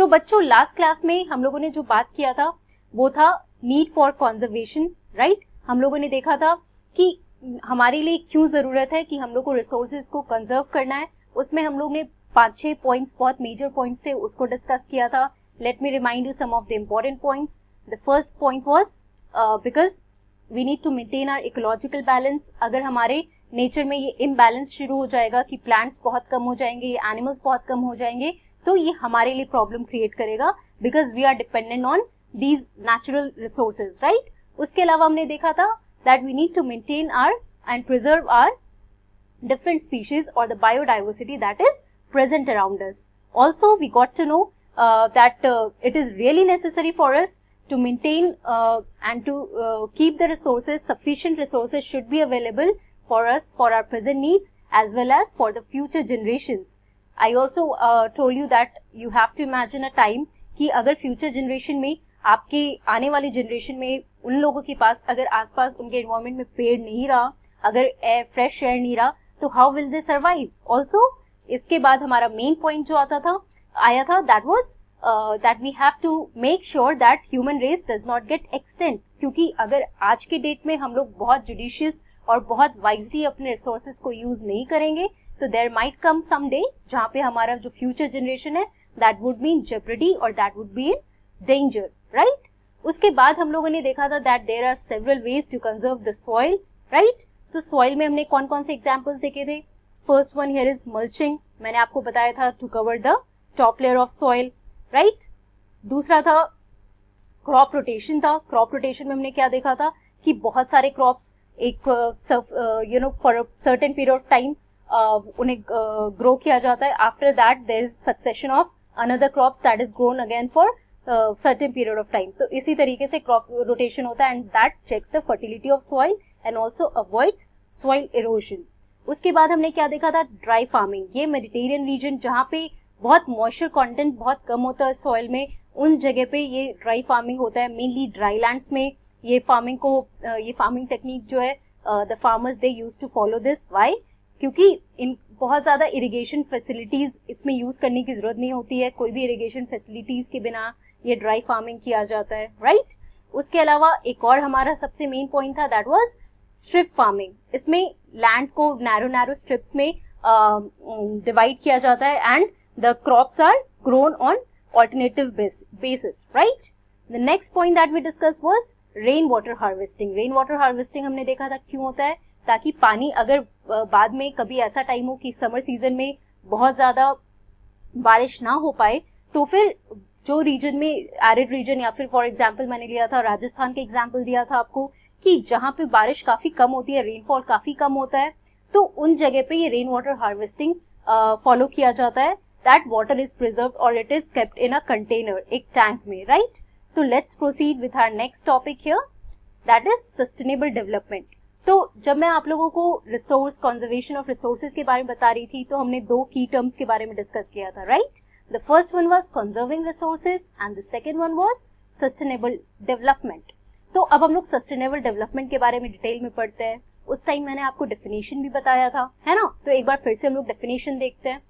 तो बच्चों last class में हम लोगों ने जो बात किया था वो था नीड फॉर कंजर्वेशन, राइट। हम लोगों ने देखा था कि हमारे लिए क्यों जरूरत है कि हम लोग को रिसोर्सेज को कंजर्व करना है। उसमें हम लोग ने 5-6 पॉइंट्स, बहुत मेजर पॉइंट्स थे, उसको डिस्कस किया था। Let me remind you some of the important points. The first point was because we need to maintain our ecological balance. अगर हमारे नेचर में ये इम्बैलेंस शुरू हो जाएगा कि प्लांट्स बहुत कम हो जाएंगे, एनिमल्स बहुत कम हो जाएंगे, तो ये हमारे लिए प्रॉब्लम क्रिएट करेगा because we are dependent on these natural resources, right. उसके अलावा हमने देखा था that we need to maintain our and preserve our different species or the biodiversity that is present around us. Also, we got to know that it is really necessary for us to maintain and to keep the resources, sufficient resources should be available for us for our present needs as well as for the future generations. I also told you that you have to imagine a time कि अगर future generation में आपके आने वाली generation में उन लोगों के पास अगर आसपास उनके environment में पेड़ नहीं रहा, अगर fresh air नहीं रहा, तो how will they survive. Also इसके बाद हमारा मेन पॉइंट जो आया था that was that we have to make sure that human race does not get extinct, क्योंकि अगर आज के डेट में हम लोग बहुत जुडिशियस और बहुत वाइजली अपने रिसोर्सेज को यूज नहीं करेंगे तो there might come some day जहाँ पे हमारा जो फ्यूचर जनरेशन है that would be in jeopardy और that would be in danger, right. उसके बाद हम लोगों ने देखा था that there are several ways to conserve the soil, right. तो सॉइल में हमने कौन कौन से एग्जांपल्स देखे थे। First one here is mulching, मैंने आपको बताया था to cover the top layer of soil, right. दूसरा था क्रॉप रोटेशन था। क्रॉप रोटेशन में हमने क्या देखा था कि बहुत सारे क्रॉप्स एक for a certain period of time उन्हें ग्रो किया जाता है। After that there is succession of another crops that is grown again for certain period of time. तो इसी तरीके से क्रॉप रोटेशन होता है and that checks the fertility of soil and also avoids soil erosion. उसके बाद हमने क्या देखा था, ड्राई फार्मिंग। ये मेडिटेरियन रीजन जहाँ पे बहुत मॉइस्चर कंटेंट बहुत कम होता है सॉइल में, उन जगह पे ये ड्राई फार्मिंग होता है। मेनली ड्राई लैंड्स में ये फार्मिंग टेक्निक जो है the farmers they use to follow this. Why? क्योंकि इन बहुत ज्यादा इरिगेशन फैसिलिटीज इसमें यूज करने की जरूरत नहीं होती है, कोई भी इरिगेशन फैसिलिटीज के बिना ये ड्राई फार्मिंग किया जाता है, राइट। उसके अलावा एक और हमारा सबसे मेन पॉइंट था दैट वाज स्ट्रिप फार्मिंग। इसमें लैंड को नैरो स्ट्रिप्स में डिवाइड किया जाता है and the crops are grown on alternative basis, right. The next point that we discuss was rain water harvesting. Rain water harvesting हमने देखा था क्यों होता है, ताकि पानी अगर बाद में कभी ऐसा टाइम हो कि समर सीजन में बहुत ज्यादा बारिश ना हो पाए तो फिर जो रीजन में एरिड रीजन या फिर फॉर एग्जाम्पल मैंने लिया था राजस्थान के एग्जाम्पल दिया था आपको कि जहां पे बारिश काफी कम होती है, रेनफॉल काफी कम होता है, तो उन जगह पे ये रेन वाटर हार्वेस्टिंग फॉलो किया जाता है। दैट वाटर इज प्रिजर्व्ड और it is kept in a container, एक टैंक में, राइट। तो let's proceed with our next topic here that is sustainable development. तो जब मैं आप लोगों को रिसोर्स कंजर्वेशन ऑफ रिसोर्सेज के बारे में बता रही थी तो हमने दो की टर्म्स के बारे में डिस्कस किया था, right. The first one was conserving resources and the second one was sustainable development. तो अब हम लोग सस्टेनेबल डेवलपमेंट के बारे में डिटेल में पढ़ते हैं। उस टाइम मैंने आपको डेफिनेशन भी बताया था, है ना। तो एक बार फिर से हम लोग डेफिनेशन देखते हैं।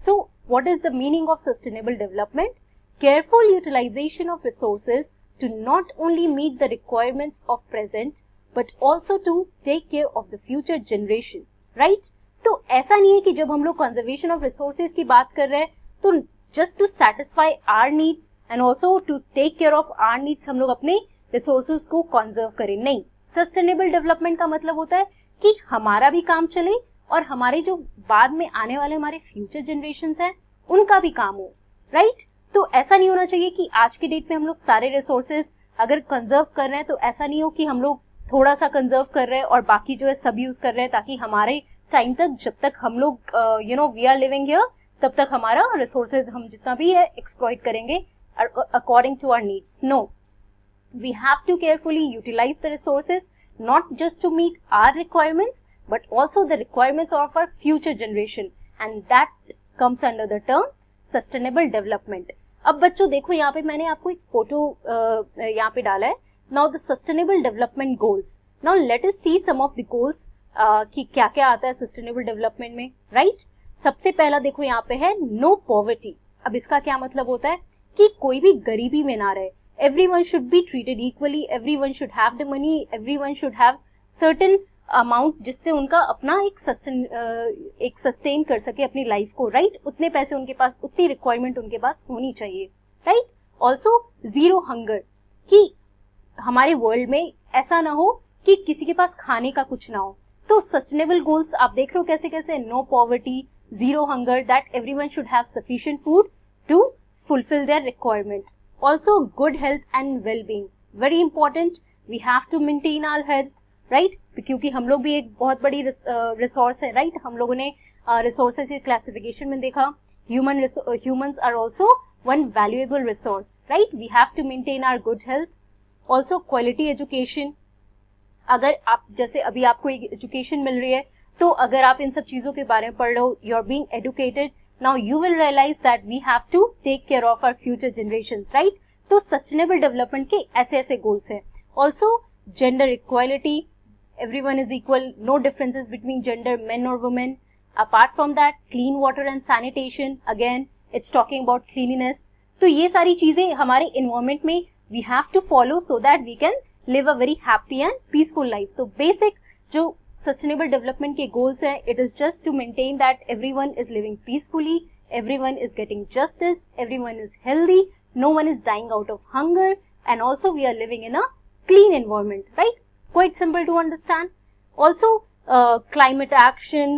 So what is the meaning of sustainable development? Careful utilisation of resources to not only meet the requirements of present but also to take care of the future generation, right. तो ऐसा नहीं है कि जब हम लोग कंजर्वेशन ऑफ रिसोर्सेज की बात कर रहे हैं तो just to satisfy our needs and also to take care of our needs हम लोग अपने रिसोर्सेज को कंजर्व करें, नहीं। सस्टेनेबल डेवलपमेंट का मतलब होता है कि हमारा भी काम चले और हमारे जो बाद में आने वाले हमारे फ्यूचर जनरेशंस हैं उनका भी काम हो, राइट। तो ऐसा नहीं होना चाहिए कि आज के डेट में हम लोग सारे रिसोर्सेज अगर कंजर्व कर रहे हैं तो ऐसा नहीं हो कि हम लोग थोड़ा सा कंजर्व कर रहे हैं और बाकी जो है सब यूज कर रहे हैं, ताकि हमारे टाइम तक जब तक हम लोग वी आर लिविंग हियर तब तक हमारा रिसोर्सेज हम जितना भी है एक्सप्लॉइट करेंगे according to our needs. No, we have to carefully utilize the resources not just to meet our requirements but also the requirements of our future generation and that comes under the term sustainable development. अब बच्चों देखो यहाँ पे मैंने आपको एक photo यहाँ पे डाला है। now the sustainable development goals. now let us see some of the goals कि क्या क्या आता है sustainable development में, right? सबसे पहला देखो यहाँ पे है no poverty. अब इसका क्या मतलब होता है कि कोई भी गरीबी में ना रहे. Everyone should be treated equally, everyone should have the money, everyone should have certain amount जिससे उनका अपना एक सस्टेन कर सके अपनी लाइफ को, राइट? उतने पैसे उनके पास, उतनी रिक्वायरमेंट उनके पास होनी चाहिए, राइट? ऑल्सो जीरो हंगर, कि हमारे वर्ल्ड में ऐसा ना हो कि किसी के पास खाने का कुछ ना हो. तो सस्टेनेबल गोल्स आप देख रहे हो कैसे कैसे, no poverty, zero hunger, that everyone should have sufficient food to fulfil their requirement. Also good health and well being, very important. We have to maintain our health, right? क्योंकि हम लोग भी एक बहुत बड़ी रिसोर्स है, राइट? हम लोगों ने रिसोर्सेज के क्लासिफिकेशन में देखा, humans are also one valuable resource, right? We have to maintain our good health. Also quality education. अगर आप जैसे अभी आपको एक एजुकेशन मिल रही है, तो अगर आप इन सब चीजों के बारे में पढ़ रहे हो, you are being educated, now you will realise that we have to take care of our future generations, right? तो सस्टेनेबल डेवलपमेंट के ऐसे ऐसे गोल्स हैं. Also gender equality, everyone is equal, no differences between gender, men or women. Apart from that, clean water and sanitation, again it's talking about cleanliness. तो ये सारी चीजें हमारे environment में we have to follow so that we can live a very happy and peaceful life. तो basic जो sustainable development के goals हैं, it is just to maintain that everyone is living peacefully, everyone is getting justice, everyone is healthy, no one is dying out of hunger, and also we are living in a clean environment, right? Quite simple to understand. Also climate action,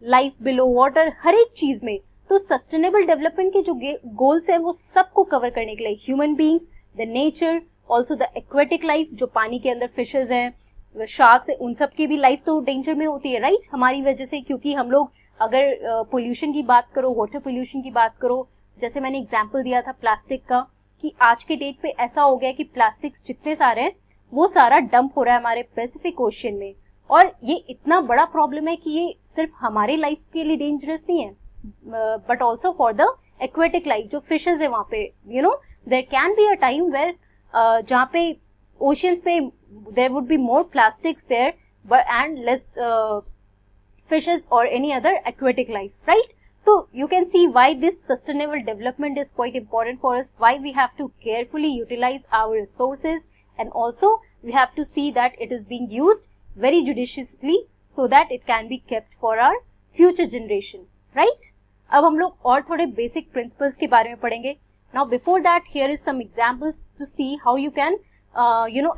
life below water, हर एक चीज में तो sustainable development के जो goals हैं वो सबको cover करने के लिए human beings, the nature, also the aquatic life, जो पानी के अंदर फिशेज हैं, शार्क्स हैं, उन सब की भी लाइफ तो डेंजर में होती है, राइट? हमारी वजह से, क्योंकि हम लोग अगर पोल्यूशन की बात करो, वाटर पोल्यूशन की बात करो, जैसे मैंने एग्जाम्पल दिया था प्लास्टिक का, कि आज के डेट पे ऐसा हो गया कि प्लास्टिक्स जितने सारे हैं वो सारा डंप हो रहा है हमारे पैसिफिक ओशियन में. और ये इतना बड़ा प्रॉब्लम है कि ये सिर्फ हमारे लाइफ के लिए डेंजरस नहीं है, but also for the aquatic life, जो फिशेज है वहां पे, you know, there can be a time where जहाँ पे ओशियंस में there would be more plastics there and less fishes or any other aquatic life, right? So you can see why this sustainable development is quite important for us, why we have to carefully utilize our resources, and also we have to see that it is being used very judiciously so that it can be kept for our future generation, right? अब हम लोग और थोड़े basic principles के बारे में पढ़ेंगे. Now before that, here is some examples to see how you can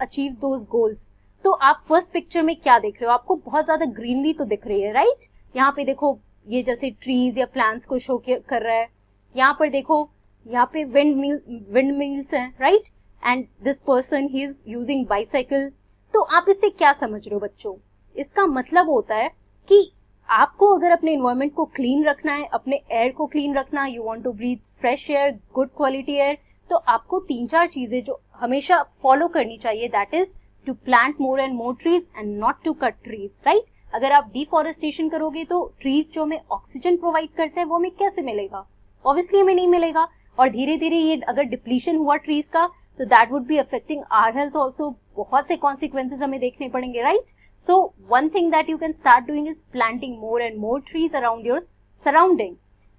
achieve those goals. तो आप फर्स्ट पिक्चर में क्या देख रहे हो? आपको बहुत ज्यादा ग्रीनरी तो दिख रही है, राइट? यहाँ पे देखो, ये जैसे ट्रीज या प्लांट्स को शो कर रहा है. यहाँ पर देखो, यहाँ पे विंड मिल्स हैं, right? And this person he is using bicycle. तो आप इससे क्या समझ रहे हो बच्चों? इसका मतलब होता है कि आपको अगर अपने एनवायरमेंट को क्लीन रखना है, अपने एयर को क्लीन रखना, you want to breathe fresh air, good quality air, तो आपको 3-4 चीजें जो हमेशा फॉलो करनी चाहिए, that is to plant more and more trees and not to cut trees, right? अगर आप डिफॉरेस्टेशन करोगे तो ट्रीज जो हमें ऑक्सीजन प्रोवाइड करते हैं वो हमें कैसे मिलेगा? ऑब्वियसली हमें नहीं मिलेगा. और धीरे धीरे ये अगर डिप्लीशन हुआ ट्रीज का, तो that would be affecting our health also. बहुत से कॉन्सिक्वेंसेज हमें देखने पड़ेंगे, राइट? So one thing that you can start doing is planting more and more trees around your surrounding.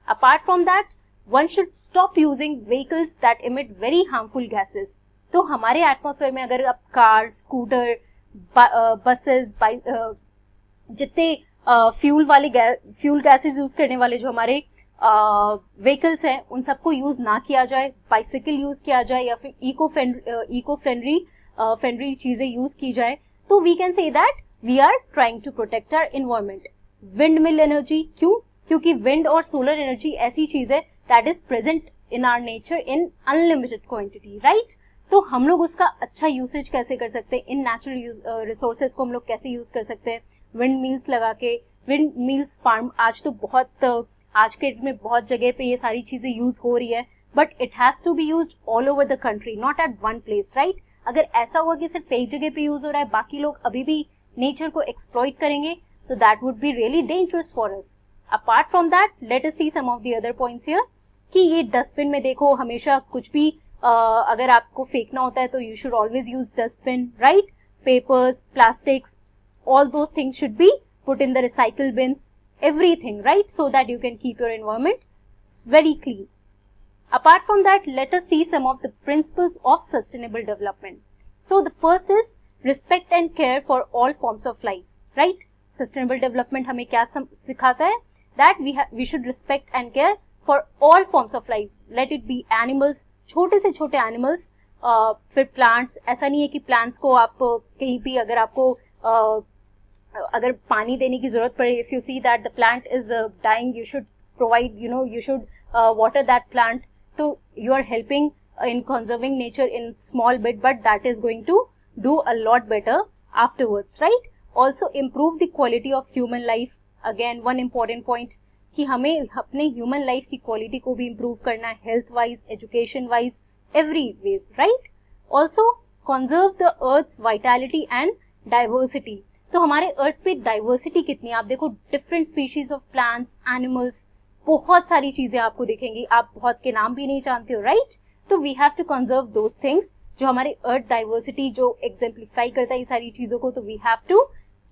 Apart from that, one should stop using vehicles that emit very harmful gases. तो हमारे atmosphere में अगर आप car, scooter, buses, जितने fuel gases use करने वाले जो हमारे व्हीकल्स हैं, उन सबको यूज ना किया जाए. बाइसाइकिल यूज किया जाए या फिर इको फ्रेंडली चीजें यूज की जाए. तो we can say that we are trying to protect our environment. Wind mill energy, क्यों? क्योंकि विंड और सोलर एनर्जी ऐसी चीज है that is present in our nature in unlimited quantity, right? तो हम लोग उसका अच्छा यूसेज कैसे कर सकते हैं? इन नेचुरल रिसोर्सेज को हम लोग कैसे यूज कर सकते हैं? विंड मिल्स लगा के, विंड मिल्स फार्म आज तो बहुत, आज के डेट में बहुत जगह पे ये सारी चीजें यूज हो रही है, but it has to be used all over the country, not at one place, right? अगर ऐसा हुआ कि सिर्फ एक जगह पे यूज हो रहा है, बाकी लोग अभी भी नेचर को एक्सप्लॉइट करेंगे, तो that would be really dangerous for us. Apart from that, let us see some of the other points here, कि ये डस्टबिन में देखो, हमेशा कुछ भी अगर आपको फेंकना होता है तो you should always use dustbin, right? Papers, plastics, all those things should be put in the recycle beans, everything, right? So that you can keep your environment very clean. Apart from that, let us see some of the principles of sustainable development. So the first is respect and care for all forms of life, right? Sustainable development हमें क्या सिखाता है? That we should respect and care for all forms of life. Let it be animals, छोटे से छोटे animals, फिर plants. ऐसा नहीं है कि plants को आप कहीं भी अगर आपको अगर पानी देने की जरूरत पड़े, if you see that the plant is dying, you should provide, you should water that plant. So you are helping in conserving nature in small bit, but that is going to do a lot better afterwards, right? Also improve the quality of human life. Again, one important point कि हमें अपने human life की quality को भी improve करना है, health wise, education wise, every ways, right? Also conserve the earth's vitality and diversity. तो हमारे earth पे diversity कितनी है? आप देखो different species of plants, animals, बहुत सारी चीजें आपको दिखेंगी, आप बहुत के नाम भी नहीं जानते हो, राइट? तो we have to conserve those things जो हमारे अर्थ डाइवर्सिटी जो एग्जेम्प्लीफाई करता है ये सारी चीजों को, तो we have to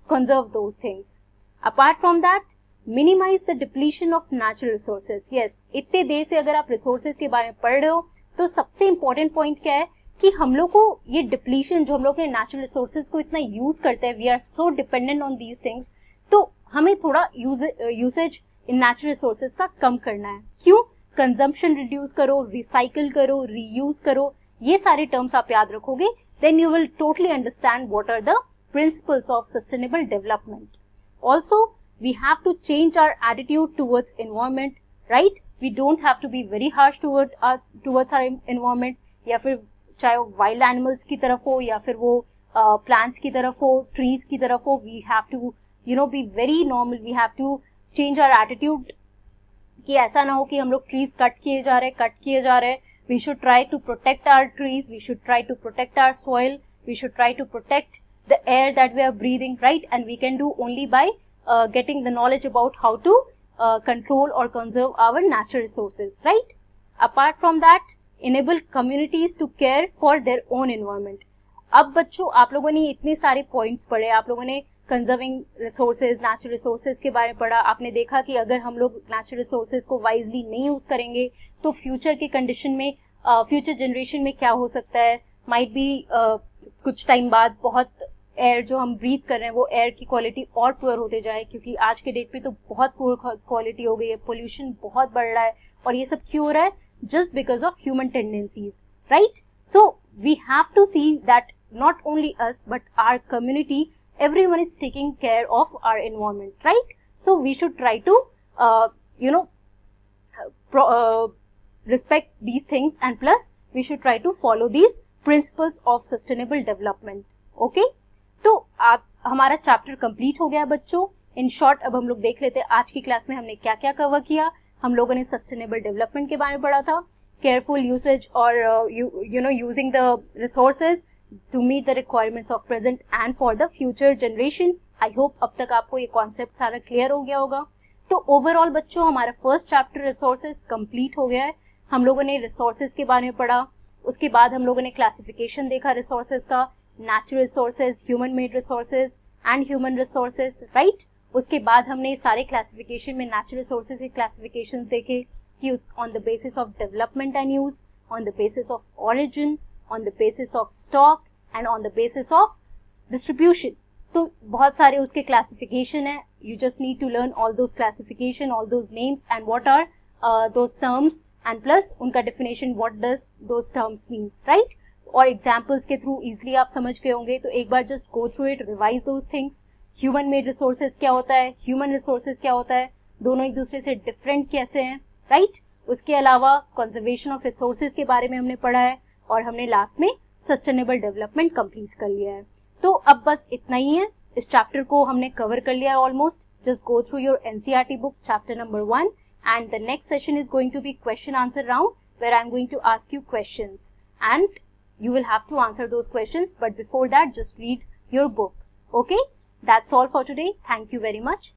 conserve those things. Apart from that, minimize the depletion of natural resources. Yes, इतने देर से अगर आप रिसोर्सेज के बारे में पढ़ रहे हो तो सबसे इंपॉर्टेंट पॉइंट क्या है कि हम लोग को ये डिप्लीशन जो हम लोग अपने नेचुरल रिसोर्सेज को इतना यूज करते हैं, we are so dependent on these things, तो हमें थोड़ा यूसेज इन नेचुरल रिसोर्सेज का कम करना है. क्यों? कंजम्पशन रिड्यूस करो, रिसाइकल करो, रीयूज करो, ये सारे टर्म्स आप याद रखोगे, then you will totally understand what are the principles of sustainable development. Also we have to change our attitude towards environment, right? We don't have to be very harsh towards our environment, या फिर चाहे वो wild animals की तरफ हो या फिर वो प्लांट्स की तरफ हो, ट्रीज की तरफ हो. We have to be very normal. We have to change our attitude कि ऐसा ना हो कि हम लोग ट्रीज कट किए जा रहे हैं. We should try to protect our trees, we should try to protect our soil, we should try to protect the air that we are breathing, right? And we can do only by getting the knowledge about how to control और conserve our natural resources, right? Apart from that, enable communities to care for their own environment. अब बच्चों आप लोगों ने इतने सारे points पढ़े, आप लोगों ने कंजर्विंग रिसोर्सेज, नेचुरल रिसोर्सेज के बारे में पढ़ा. आपने देखा कि अगर हम लोग नेचुरल रिसोर्सेज को वाइजली नहीं यूज करेंगे तो फ्यूचर के कंडीशन में, फ्यूचर जनरेशन में क्या हो सकता है. माइट बी कुछ टाइम बाद बहुत एयर जो हम ब्रीथ कर रहे हैं वो एयर की क्वालिटी और पुअर होते जाए, क्योंकि आज के डेट पे तो बहुत पुअर क्वालिटी हो गई है, पोल्यूशन बहुत बढ़ रहा है, और ये सब क्यों हो रहा है? Just because of human tendencies, right? So we have to see that not only us but our community, everyone is taking care of our environment, right? So we should try to respect these things, and plus we should try to follow these principles of sustainable development. Okay? तो आप हमारा chapter complete हो गया बच्चों. In short अब हम लोग देख लेते हैं आज की क्लास में हमने क्या क्या कवर किया. हम लोगों ने सस्टेनेबल डेवलपमेंट के बारे में पढ़ा था, केयरफुल यूसेज और using the resources to meet the requirements of present and for the future generation. I hope अब तक आपको ये कॉन्सेप्ट सारा क्लियर हो गया होगा. तो ओवरऑल बच्चों हमारा फर्स्ट चैप्टर रिसोर्सेज कंप्लीट हो गया है. हम लोगों ने रिसोर्सेज के बारे में पढ़ा, उसके बाद हम लोगों ने क्लासिफिकेशन देखा रिसोर्सेज का, natural resources, human made resources and human resources, right? उसके बाद हमने सारे क्लासिफिकेशन में नेचुरल रिसोर्सेज के क्लासिफिकेशन देखे कि on the basis of development and use, on the basis of origin, on the basis of stock and on the basis of distribution. तो बहुत सारे उसके क्लासिफिकेशन है. You just need to learn all those classification, all those names and what are those terms, and plus उनका definition what does those terms means, right? और examples के through easily आप समझ गए होंगे. तो एक बार just go through it, revise those things. Human made resources क्या होता है, ह्यूमन रिसोर्सेज क्या होता है, दोनों एक दूसरे से डिफरेंट कैसे हैं, राइट? उसके अलावा कंजर्वेशन ऑफ रिसोर्सेज के बारे में हमने पढ़ा है, और हमने लास्ट में सस्टेनेबल डेवलपमेंट कंप्लीट कर लिया है. तो अब बस इतना ही है. इस चैप्टर को हमने कवर कर लिया है almost. Just go through your NCERT book chapter number 1, and the next session is going to be question answer round, where I am going to ask you questions and you will have to answer those questions, but before that just read your book. Okay, that's all for today. Thank you very much.